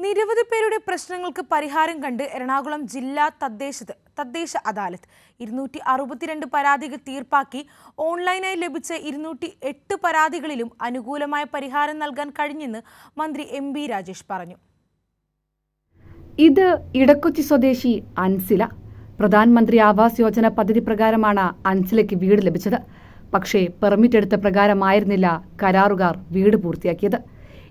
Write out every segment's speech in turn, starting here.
നിരവധി പേരുടെ പ്രശ്നങ്ങൾക്ക് പരിഹാരം കണ്ട് എറണാകുളം ജില്ലാ തദ്ദേശ അദാലത്ത് 262 പരാതികൾ തീർപ്പാക്കി. ഓൺലൈനായി ലഭിച്ച 208 പരാതികളിലും അനുകൂലമായ പരിഹാരം നൽകാൻ കഴിഞ്ഞെന്ന് മന്ത്രി എം.ബി. രാജേഷ് പറഞ്ഞു. ഇത് ഇടക്കൊച്ചി സ്വദേശി അൻസില. പ്രധാനമന്ത്രി ആവാസ് യോജന പദ്ധതി പ്രകാരമാണ് അൻസിലയ്ക്ക് വീട് ലഭിച്ചത്. പക്ഷേ പെർമിറ്റ് എടുത്ത പ്രകാരമായിരുന്നില്ല കരാറുകാർ വീട് പൂർത്തിയാക്കിയത്.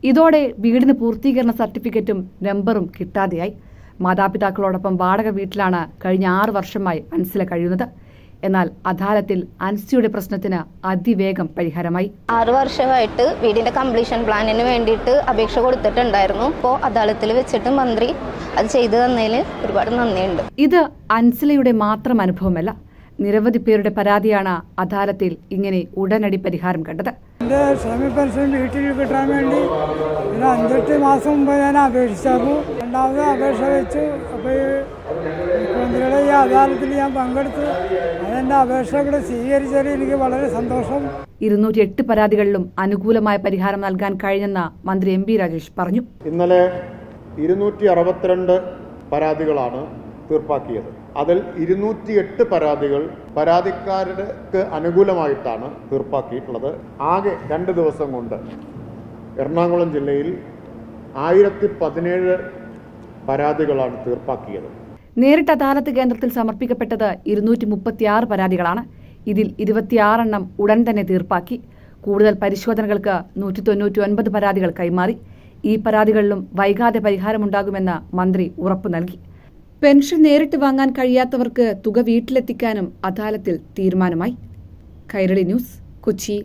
ഇതോടെ വീടിന് പൂർത്തീകരണ സർട്ടിഫിക്കറ്റും നമ്പറും കിട്ടാതെയായി. മാതാപിതാക്കളോടൊപ്പം വാടക വീട്ടിലാണ് കഴിഞ്ഞ 6 വർഷമായി അൻസില കഴിയുന്നത്. എന്നാൽ അദാലത്തിൽ അൻസിയുടെ പ്രശ്നത്തിന് അതിവേഗം പരിഹാരമായി. 6 വർഷമായിട്ട് വീടിന്റെ കംപ്ലീഷൻ പ്ലാനിന് വേണ്ടിയിട്ട് അപേക്ഷ കൊടുത്തിട്ടുണ്ടായിരുന്നു. ഇപ്പോൾ അദാലത്തിൽ വെച്ചിട്ട് മന്ത്രി അത് ചെയ്തു തന്നതിൽ ഒരുപാട് നന്ദിയുണ്ട്. ഇത് അൻസിലയുടെ മാത്രം അനുഭവമല്ല. നിരവധി പേരുടെ പരാതിയാണ് അദാലത്തിൽ ഇങ്ങനെ ഉടനടി പരിഹാരം കണ്ടത്. എൻ്റെ ക്ഷേമ പെൻഷൻ വീട്ടിൽ കിട്ടാൻ വേണ്ടി 5-8 മാസം മുമ്പ് ഞാൻ അപേക്ഷിച്ചു. രണ്ടാമത് അപേക്ഷ വെച്ചു. അപ്പോൾ മുഖ്യമന്ത്രിയുടെ ഈ അദാലത്തിൽ ഞാൻ പങ്കെടുത്തു. അതെൻ്റെ അപേക്ഷ ഇവിടെ സ്വീകരിച്ചതിൽ എനിക്ക് വളരെ സന്തോഷം. 208 പരാതികളിലും അനുകൂലമായ പരിഹാരം നൽകാൻ കഴിഞ്ഞെന്ന് മന്ത്രി എം.ബി. രാജേഷ് പറഞ്ഞു. ഇന്നലെ 262 പരാതികളാണ് തീർപ്പാക്കിയത്. അതിൽ 208 പരാതികൾ പരാതിക്കാർക്ക് അനുകൂലമായിട്ടാണ് തീർപ്പാക്കിയിട്ടുള്ളത്. ആകെ 2 ദിവസം കൊണ്ട് എറണാകുളം ജില്ലയിൽ 1017 പരാതികളാണ് തീർപ്പാക്കിയത്. നേരിട്ട് അദാലത്ത് കേന്ദ്രത്തിൽ സമർപ്പിക്കപ്പെട്ടത് 236 പരാതികളാണ്. ഇതിൽ 26 എണ്ണം ഉടൻ തന്നെ തീർപ്പാക്കി. കൂടുതൽ പരിശോധനകൾക്ക് 199 പരാതികൾ കൈമാറി. ഈ പരാതികളിലും വൈകാതെ പരിഹാരമുണ്ടാകുമെന്ന് മന്ത്രി ഉറപ്പു നൽകി. പെൻഷൻ നേരിട്ട് വാങ്ങാൻ കഴിയാത്തവർക്ക് തുക വീട്ടിലെത്തിക്കാനും അദാലത്തിൽ തീരുമാനമായി. കൈരളി ന്യൂസ്, കൊച്ചി.